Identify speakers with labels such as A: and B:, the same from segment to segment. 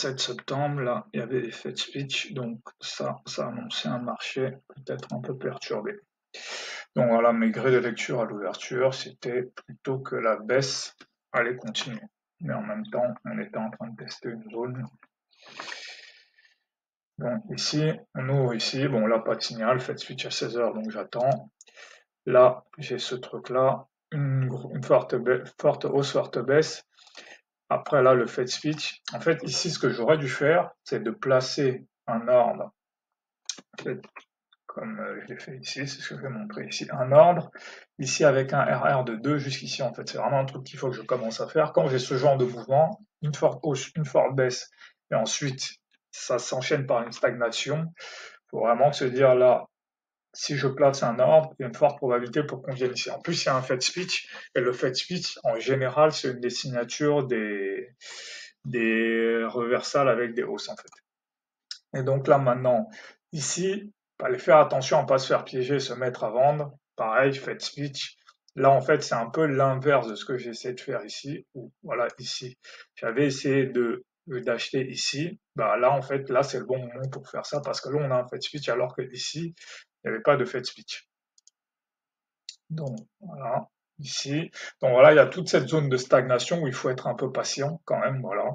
A: 7 septembre, là, il y avait des Fed speech, donc ça annonçait un marché peut-être un peu perturbé. Donc voilà, mes grilles de lecture à l'ouverture, c'était plutôt que la baisse allait continuer. Mais en même temps, on était en train de tester une zone. Donc ici, on ouvre ici, bon là, pas de signal, Fed speech à 16h, donc j'attends. Là, j'ai ce truc-là, une forte hausse, forte baisse. Après là, le Fed speech. En fait, ici, ce que j'aurais dû faire, c'est de placer un ordre, en fait, comme je l'ai fait ici, c'est ce que je vais montrer ici, un ordre, ici avec un RR de 2 jusqu'ici, en fait. C'est vraiment un truc qu'il faut que je commence à faire. Quand j'ai ce genre de mouvement, une forte hausse, une forte baisse, et ensuite, ça s'enchaîne par une stagnation, il faut vraiment se dire là, si je place un ordre, il y a une forte probabilité pour qu'on vienne ici. En plus, il y a un Fed speech, et le Fed speech, en général, c'est une des signatures des reversals avec des hausses, en fait. Et donc là, maintenant, ici, fallait faire attention à ne pas se faire piéger, se mettre à vendre. Pareil, Fed speech. Là, en fait, c'est un peu l'inverse de ce que j'essaie de faire ici. Ou voilà, ici, j'avais essayé d'acheter ici. Bah là, en fait, là, c'est le bon moment pour faire ça parce que là, on a un Fed speech alors que ici, il n'y avait pas de Fed speech. Donc, voilà, ici. Donc voilà, il y a toute cette zone de stagnation où il faut être un peu patient quand même, voilà.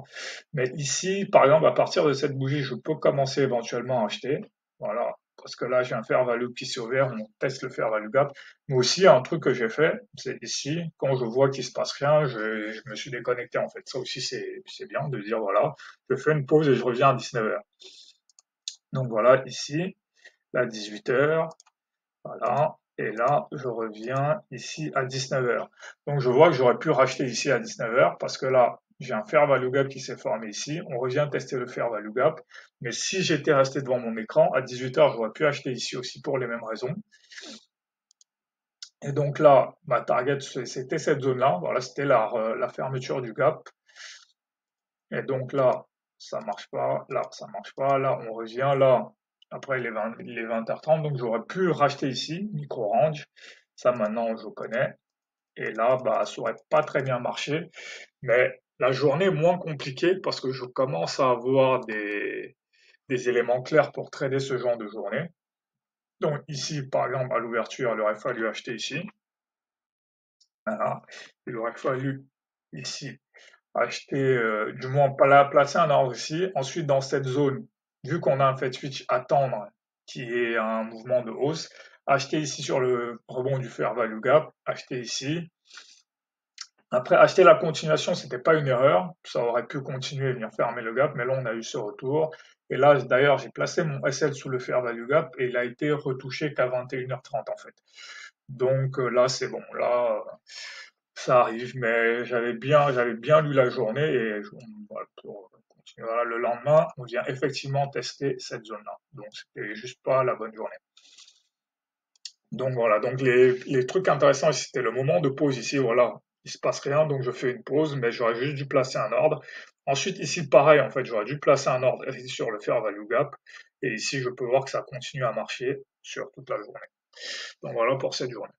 A: Mais ici, par exemple, à partir de cette bougie, je peux commencer éventuellement à acheter. Voilà. Parce que là, j'ai un fair value qui s'est ouvert, on teste le fair value gap. Mais aussi, un truc que j'ai fait, c'est ici, quand je vois qu'il se passe rien, je me suis déconnecté, en fait. Ça aussi, c'est bien de dire, voilà, je fais une pause et je reviens à 19h. Donc voilà, ici, à 18h, voilà. Et là, je reviens ici à 19h. Donc je vois que j'aurais pu racheter ici à 19h parce que là, j'ai un fair value gap qui s'est formé ici. On revient tester le fair value gap. Mais si j'étais resté devant mon écran, à 18h, j'aurais pu acheter ici aussi pour les mêmes raisons. Et donc là, ma target, c'était cette zone-là. Voilà, c'était la fermeture du gap. Et donc là, ça marche pas. Là, ça marche pas. Là, on revient. Là, après les 20h30. Donc j'aurais pu racheter ici, micro-range. Ça, maintenant, je connais. Et là, bah, ça aurait pas très bien marché. Mais la journée est moins compliquée parce que je commence à avoir des éléments clairs pour trader ce genre de journée. Donc ici, par exemple, à l'ouverture, il aurait fallu acheter ici. Voilà. Il aurait fallu ici acheter, du moins pas placer un ordre ici. Ensuite, dans cette zone, vu qu'on a un Fed switch, attendre qui est un mouvement de hausse. Acheter ici sur le rebond du fair value gap. Acheter ici. Après, acheter la continuation, c'était pas une erreur. Ça aurait pu continuer et venir fermer le gap, mais là, on a eu ce retour. Et là, d'ailleurs, j'ai placé mon SL sous le fair value gap et il a été retouché qu'à 21h30, en fait. Donc là, c'est bon. Là, ça arrive, mais j'avais bien lu la journée et voilà, pour continuer. Voilà, le lendemain, on vient effectivement tester cette zone-là. Donc, c'était juste pas la bonne journée. Donc voilà, donc les trucs intéressants ici, c'était le moment de pause ici, voilà, il se passe rien, donc je fais une pause, mais j'aurais juste dû placer un ordre. Ensuite, ici, pareil, en fait, j'aurais dû placer un ordre sur le fair value gap, et ici, je peux voir que ça continue à marcher sur toute la journée. Donc voilà pour cette journée.